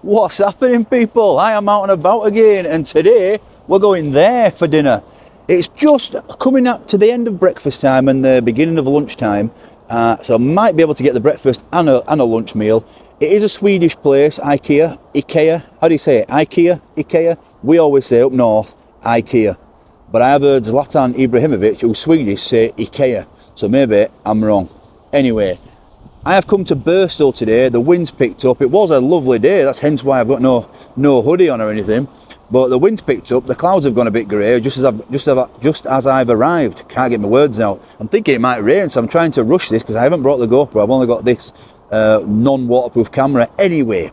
What's happening, people? I am out and about again, and today we're going there for dinner. It's just coming up to the end of breakfast time and the beginning of lunchtime, so I might be able to get the breakfast and a lunch meal. It is a Swedish place, Ikea. How do you say it? Ikea? We always say up north, Ikea. But I have heard Zlatan Ibrahimovic, who's Swedish, say Ikea, so maybe I'm wrong. Anyway, I have come to Birstall today. The wind's picked up. It was a lovely day. That's hence why I've got no hoodie on or anything. But the wind's picked up. The clouds have gone a bit grey just as I've arrived. Can't get my words out. I'm thinking it might rain, so I'm trying to rush this because I haven't brought the GoPro. I've only got this non-waterproof camera. Anyway,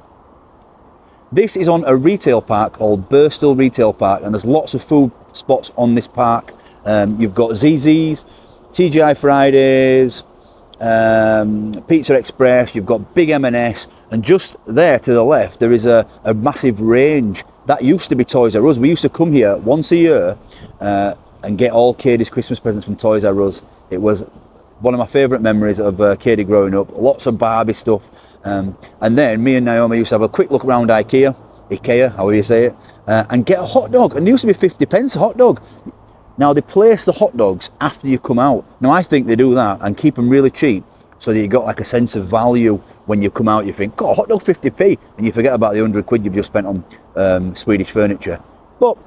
this is on a retail park called Birstall Retail Park, and there's lots of food spots on this park. You've got ZZ's, TGI Fridays, Pizza Express, you've got Big M&S, and just there to the left there is a massive range. That used to be Toys R Us. We used to come here once a year and get all Katie's Christmas presents from Toys R Us. It was one of my favourite memories of Katie growing up. Lots of Barbie stuff, and then me and Naomi used to have a quick look around Ikea, however you say it, and get a hot dog. And it used to be 50p a hot dog. Now, they place the hot dogs after you come out. Now, I think they do that and keep them really cheap so that you got like a sense of value when you come out. You think, God, hot dog 50p, and you forget about the 100 quid you've just spent on Swedish furniture. But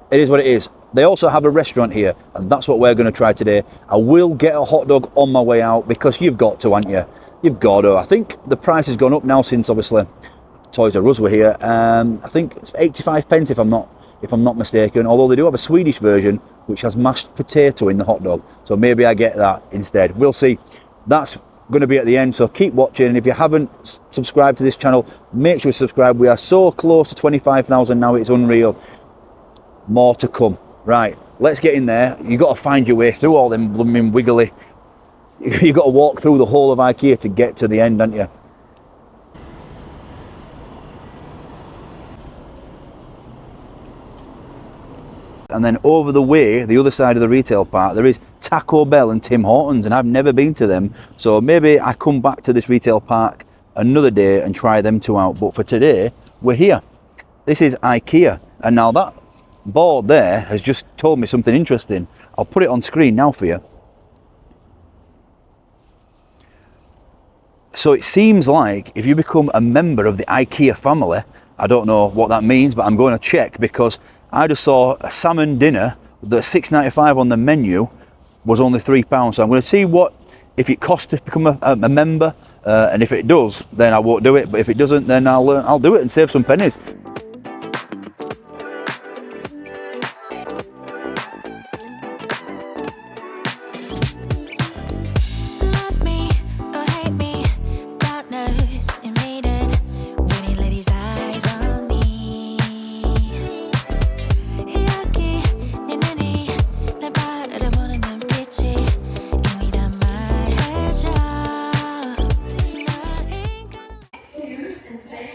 it is what it is. They also have a restaurant here, and that's what we're going to try today. I will get a hot dog on my way out because you've got to, haven't you? You've got to. I think the price has gone up now since, obviously, Toys R Us were here. I think it's 85p if I'm not mistaken, although they do have a Swedish version which has mashed potato in the hot dog, so maybe I get that instead. We'll see. That's going to be at the end, so keep watching, and if you haven't subscribed to this channel, make sure you subscribe. We are so close to 25,000 now, it's unreal. More to come. Right, let's get in there. You've got to find your way through all them blooming wiggly. You've got to walk through the whole of Ikea to get to the end, haven't you? And then over the way, the other side of the retail park, there is Taco Bell and Tim Hortons, and I've never been to them. So maybe I come back to this retail park another day and try them two out. But for today, we're here. This is Ikea. And now that board there has just told me something interesting. I'll put it on screen now for you. So it seems like if you become a member of the Ikea family, I don't know what that means, but I'm going to check because I just saw a salmon dinner. The $6.95 on the menu was only £3, so I'm going to see if it costs to become a member, and if it does, then I won't do it. But if it doesn't, then I'll do it and save some pennies.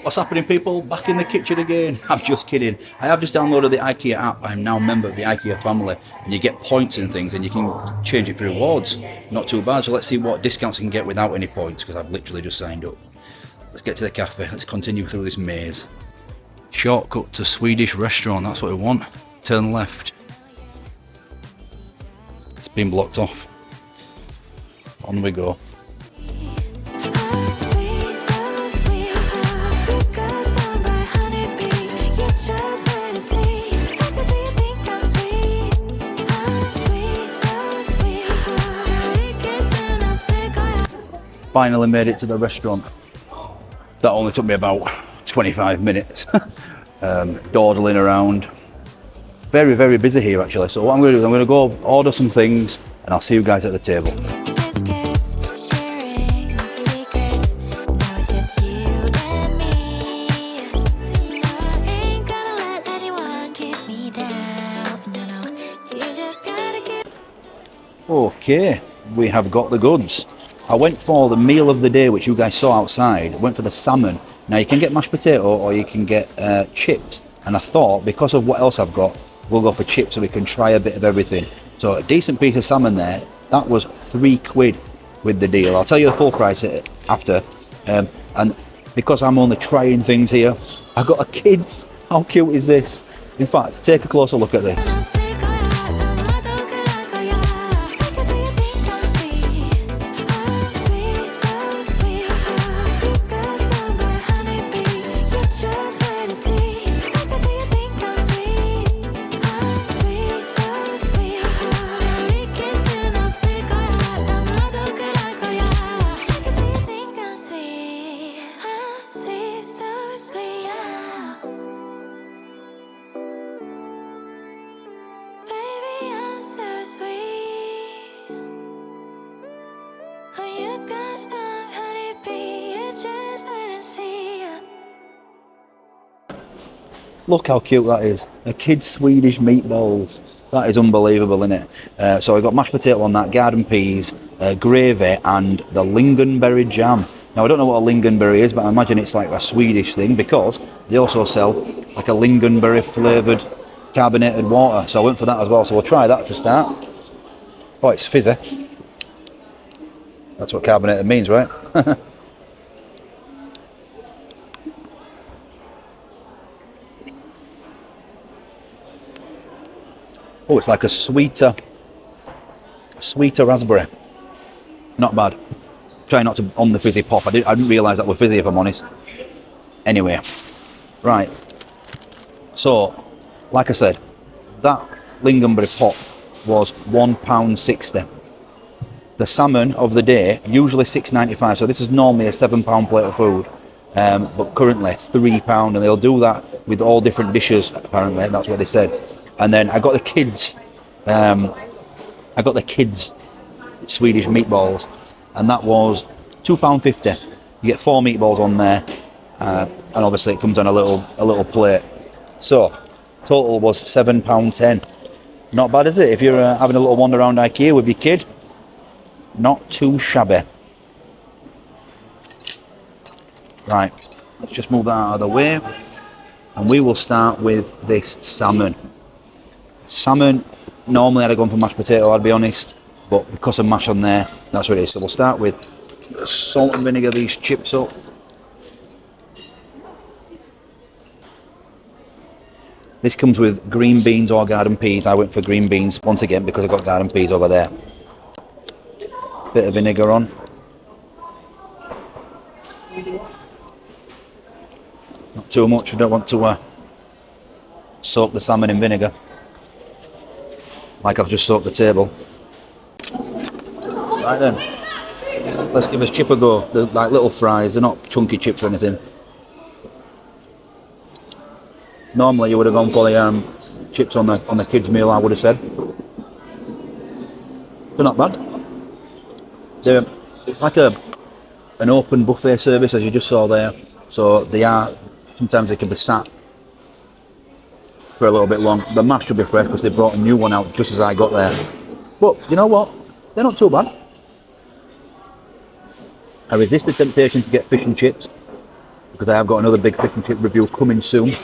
What's happening, people? Back in the kitchen again. I'm just kidding. I have just downloaded the Ikea app. I'm now a member of the Ikea family, and you get points and things, and you can change it for rewards. Not too bad. So let's see what discounts I can get without any points, because I've literally just signed up. Let's get to the cafe. Let's continue through this maze. Shortcut to Swedish restaurant. That's what we want. Turn left. It's been blocked off. On we go. Finally made it to the restaurant. That only took me about 25 minutes. Dawdling around. Very, very busy here actually. So what I'm going to do is I'm going to go order some things and I'll see you guys at the table. Okay, we have got the goods. I went for the meal of the day, which you guys saw outside. I went for the salmon. Now you can get mashed potato or you can get chips. And I thought, because of what else I've got, we'll go for chips so we can try a bit of everything. So a decent piece of salmon there. That was £3 with the deal. I'll tell you the full price after. And because I'm only trying things here, I got a kids. How cute is this? In fact, take a closer look at this. Look how cute that is. A kid's Swedish meatballs. That is unbelievable, isn't it? So I got mashed potato on that, garden peas, gravy, and the lingonberry jam. Now I don't know what a lingonberry is, but I imagine it's like a Swedish thing because they also sell like a lingonberry flavoured carbonated water. So I went for that as well. So we'll try that to start. Oh, it's fizzy. That's what carbonated means, right? Oh, it's like a sweeter raspberry. Not bad. Try not to on the fizzy pop. I didn't realise that were fizzy, if I'm honest. Anyway, right. So, like I said, that lingonberry pop was £1.60. The salmon of the day, usually £6.95. So this is normally a £7 plate of food, but currently £3, and they'll do that with all different dishes. Apparently, that's what they said. And then I got the kids. Swedish meatballs, and that was £2.50. You get 4 meatballs on there, and obviously it comes on a little plate. So total was £7.10. Not bad, is it? If you're having a little wander around Ikea with your kid, not too shabby. Right, let's just move that out of the way, and we will start with this salmon. Salmon, normally I'd have gone for mashed potato, I'd be honest, but because of mash on there, that's what it is. So we'll start with salt and vinegar these chips up. This comes with green beans or garden peas. I went for green beans once again because I've got garden peas over there. Bit of vinegar on. Not too much, I don't want to soak the salmon in vinegar, like I've just soaked the table. Right then, let's give this chip a go. They're like little fries, they're not chunky chips or anything. Normally you would have gone for the chips on the kids' meal, I would have said. They're not bad. It's like an open buffet service, as you just saw there. So sometimes they can be sat for a little bit long. The mash should be fresh because they brought a new one out just as I got there. But you know what? They're not too bad. I resist the temptation to get fish and chips because I have got another big fish and chip review coming soon.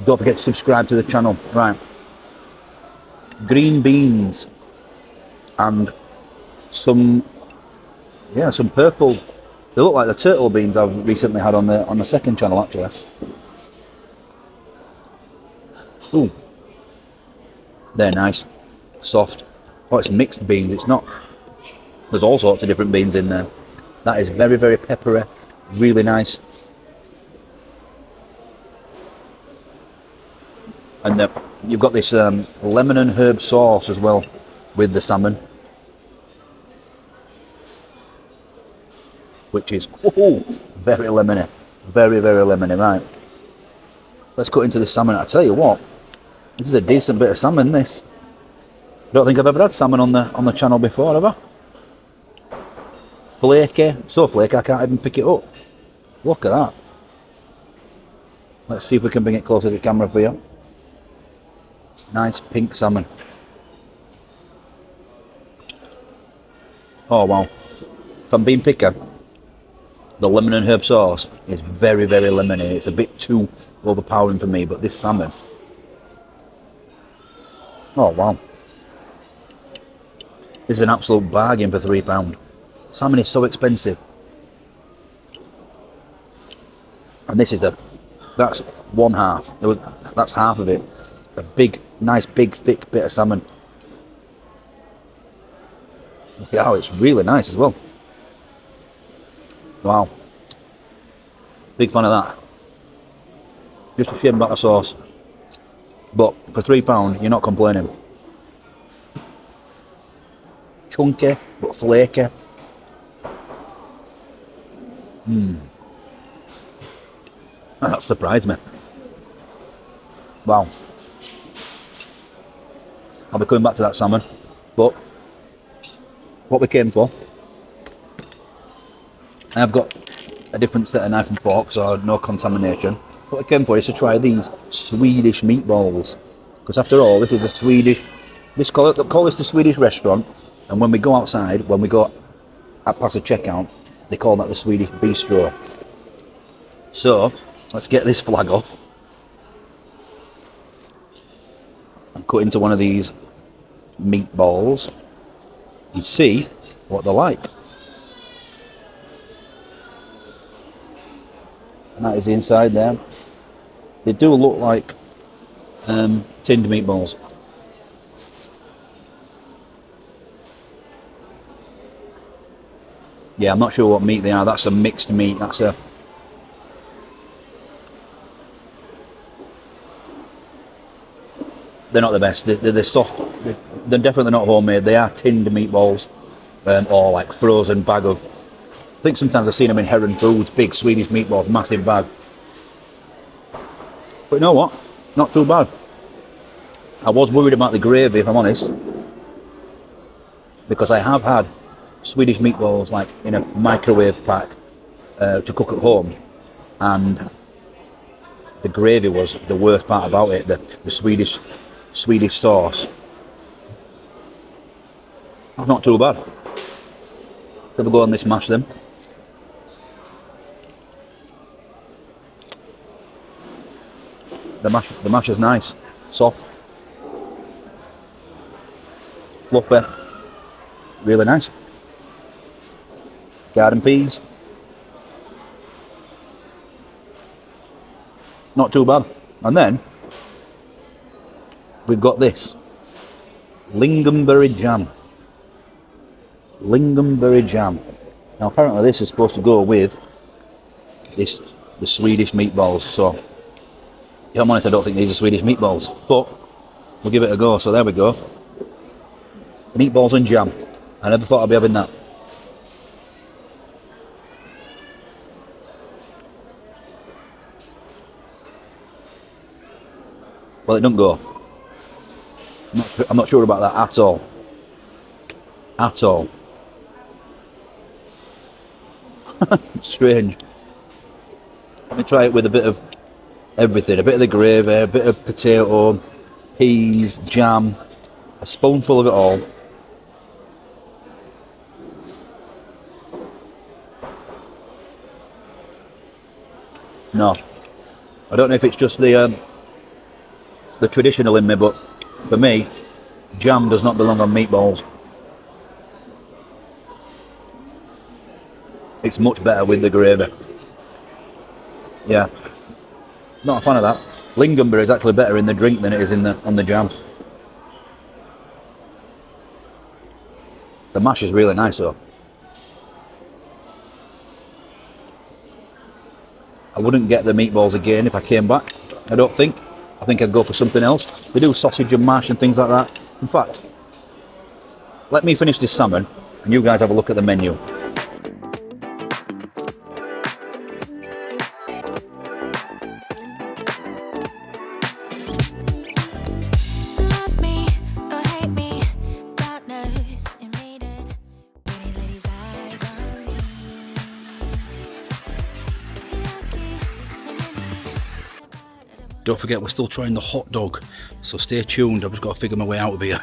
Don't forget to subscribe to the channel. Right. Green beans and some purple. They look like the turtle beans I've recently had on the second channel actually. Ooh. They're nice. Soft. Oh, it's mixed beans, it's not. There's all sorts of different beans in there. That is very, very peppery, really nice. And you've got this lemon and herb sauce as well with the salmon, which is very lemony, very, very lemony. Right, let's cut into the salmon. I tell you what, this is a decent bit of salmon. This, I don't think I've ever had salmon on the channel before, have I? Flaky, so flaky I can't even pick it up. Look at that. Let's see if we can bring it closer to the camera for you. Nice pink salmon. Oh wow. If I'm being picky, the lemon and herb sauce is very, very lemony. It's a bit too overpowering for me, but this salmon, oh wow. This is an absolute bargain for £3. Salmon is so expensive. And this is that's one half. That's half of it. A big, nice, big, thick bit of salmon. Yeah, oh, it's really nice as well. Wow. Big fan of that. Just a shame about the sauce. But for £3, you're not complaining. Chunky, but flaky. That surprised me. Wow. I'll be coming back to that salmon. But what we came for, I've got a different set of knife and fork, so no contamination. What I came for is to try these Swedish meatballs, because after all, this is a Swedish. Call this the Swedish restaurant, and when we go outside, when we go at past the checkout, they call that the Swedish bistro. So let's get this flag off and cut into one of these meatballs and see what they're like. And that is the inside there. They do look like tinned meatballs. Yeah, I'm not sure what meat they are. That's a mixed meat. They're not the best. They're soft. They're definitely not homemade. They are tinned meatballs, or like frozen bag of. I think sometimes I've seen them in Heron Foods, big Swedish meatballs, massive bag. But you know what? Not too bad. I was worried about the gravy, if I'm honest, because I have had Swedish meatballs like in a microwave pack to cook at home, and the gravy was the worst part about it. The Swedish sauce. Not too bad. Let's have a go on this mash then. The mash is nice, soft, fluffy, really nice. Garden peas, not too bad. And then we've got this lingonberry jam. Lingonberry jam. Now apparently this is supposed to go with the Swedish meatballs. So if I'm honest, I don't think these are Swedish meatballs, but we'll give it a go. So there we go. Meatballs and jam. I never thought I'd be having that. Well, it doesn't go. I'm not sure about that at all. At all. Strange. Let me try it with a bit of everything. A bit of the gravy, a bit of potato, peas, jam, a spoonful of it all. No. I don't know if it's just the traditional in me, but for me, jam does not belong on meatballs. It's much better with the gravy. Yeah, not a fan of that. Lingonberry is actually better in the drink than it is on the jam. The mash is really nice though. I wouldn't get the meatballs again if I came back, I don't think. I think I'd go for something else. They do sausage and mash and things like that. In fact, let me finish this salmon and you guys have a look at the menu. Don't forget, we're still trying the hot dog, so stay tuned. I've just got to figure my way out of here.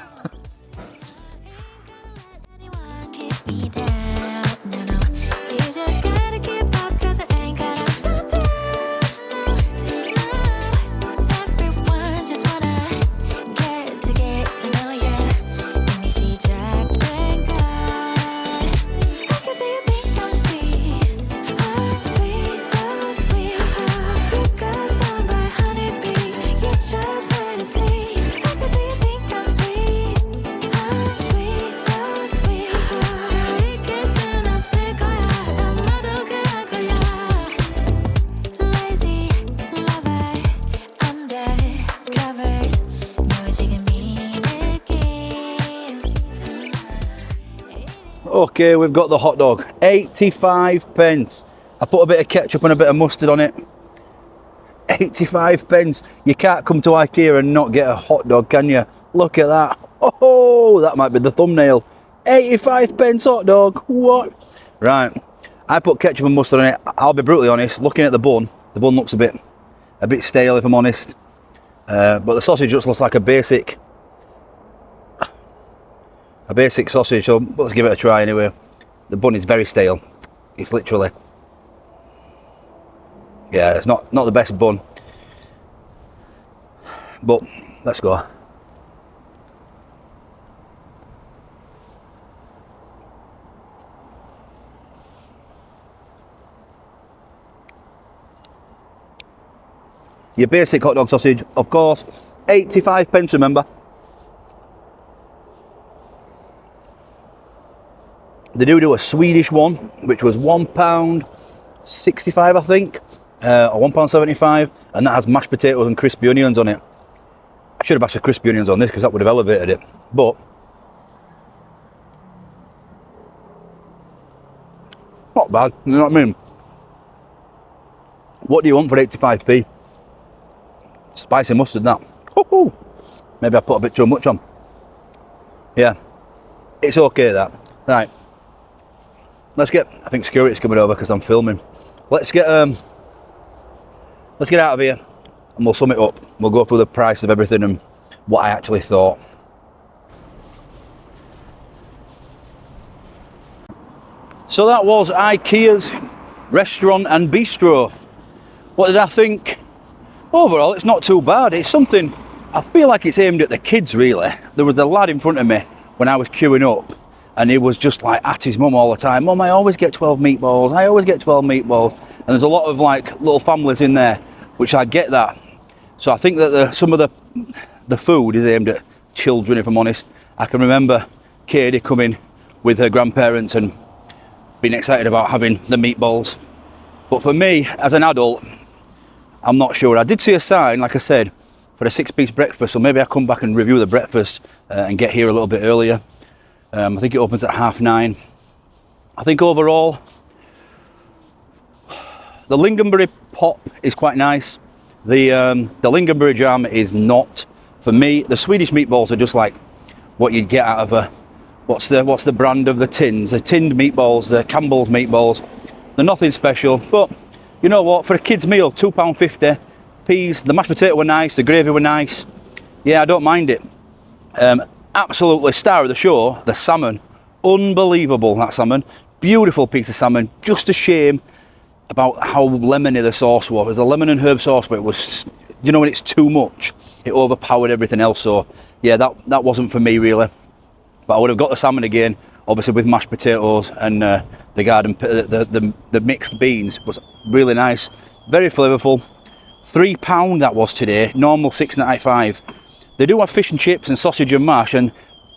Okay, we've got the hot dog, 85 pence. I put a bit of ketchup and a bit of mustard on it. 85 pence. You can't come to Ikea and not get a hot dog, can you? Look at that. Oh, that might be the thumbnail. 85 pence hot dog. What? Right. I put ketchup and mustard on it. I'll be brutally honest, looking at the bun looks a bit stale if I'm honest. But the sausage just looks like a basic sausage, so let's give it a try anyway. The bun is very stale. It's literally, yeah, it's not the best bun. But let's go. Your basic hot dog sausage, of course, 85 pence, remember. They do a Swedish one, which was £1.65, I think, or £1.75, and that has mashed potatoes and crispy onions on it. I should have asked for crispy onions on this because that would have elevated it, but not bad, you know what I mean? What do you want for 85p? Spicy mustard, that. Woo-hoo. Maybe I put a bit too much on. Yeah, it's okay, that. Right. Let's get, I think security's coming over because I'm filming. Let's get out of here and we'll sum it up. We'll go through the price of everything and what I actually thought. So that was Ikea's restaurant and bistro. What did I think? Overall, it's not too bad. It's something, I feel like it's aimed at the kids really. There was a lad in front of me when I was queuing up, and he was just like at his mum all the time. Mum, I always get 12 meatballs. I always get 12 meatballs. And there's a lot of like little families in there, which I get that. So I think that some of the food is aimed at children, if I'm honest. I can remember Katie coming with her grandparents and being excited about having the meatballs. But for me, as an adult, I'm not sure. I did see a sign, like I said, for a 6-piece breakfast, so maybe I'll come back and review the breakfast and get here a little bit earlier. I think it opens at 9:30. I think overall, the lingonberry pop is quite nice. The lingonberry jam is not. For me, the Swedish meatballs are just like what you'd get out of a, what's the brand of the tins? The tinned meatballs, the Campbell's meatballs. They're nothing special, but you know what, for a kid's meal, £2.50, peas, the mashed potato were nice, the gravy were nice. Yeah, I don't mind it. Absolutely star of the show, the salmon. Unbelievable, that salmon. Beautiful piece of salmon. Just a shame about how lemony the sauce was. It was a lemon and herb sauce, but it was, you know, when it's too much, it overpowered everything else. So yeah, that wasn't for me really. But I would have got the salmon again, obviously with mashed potatoes and the mixed beans was really nice, very flavourful. £3 that was today, normal £6.95. They do have fish and chips and sausage and mash, and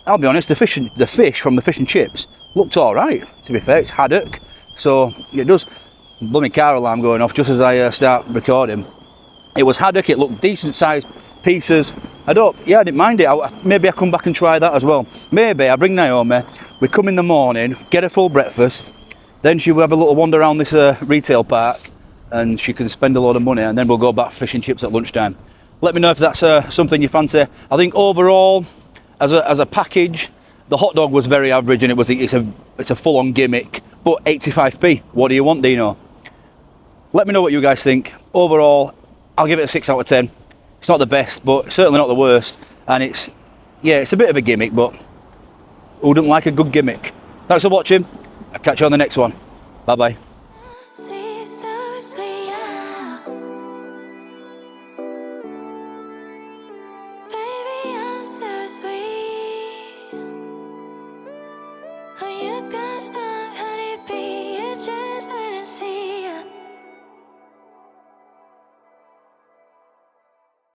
I'll be honest, the fish from the fish and chips looked all right. To be fair, it's haddock, so it does. Bloody car alarm going off just as I start recording. It was haddock. It looked decent sized pieces. I didn't mind it. Maybe I come back and try that as well. Maybe I bring Naomi, we come in the morning, get a full breakfast, then she will have a little wander around this retail park and she can spend a lot of money, and then we'll go back fish and chips at lunchtime. Let me know if that's something you fancy. I think overall, as a package, the hot dog was very average, and it's a full-on gimmick, but 85p. What do you want, Dino? Let me know what you guys think. Overall, I'll give it a 6 out of 10. It's not the best, but certainly not the worst. And it's a bit of a gimmick, but who doesn't like a good gimmick? Thanks for watching. I'll catch you on the next one. Bye bye.